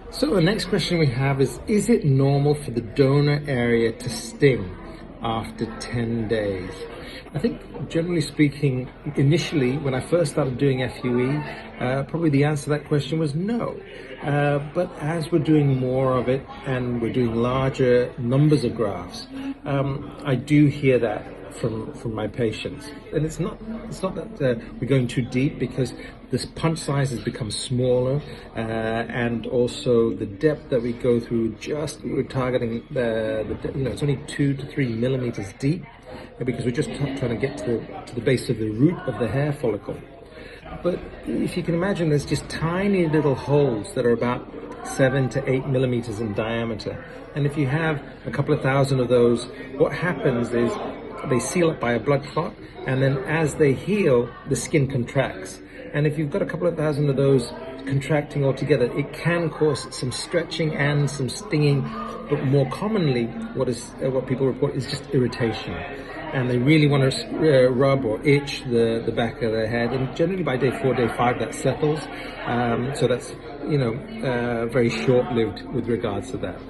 So the next question we have is it normal for the donor area to sting after 10 days? I think generally speaking, initially when I first started doing FUE, probably the answer to that question was no. But as we're doing more of it and we're doing larger numbers of grafts, I do hear that from my patients, and it's not that we're going too deep, because this punch size has become smaller, and also the depth that we go through, we're targeting it's only 2 to 3 millimeters deep, because we're just trying to get to the base of the root of the hair follicle. But if you can imagine, there's just tiny little holes that are about 7 to 8 millimeters in diameter, and if you have a couple of thousand of those, what happens is they seal up by a blood clot, and then as they heal, the skin contracts. And if you've got a couple of thousand of those contracting all together, it can cause some stretching and some stinging, but more commonly what people report is just irritation. And they really want to rub or itch the back of their head, and generally by day 4, day 5 that settles. So that's very short-lived with regards to that.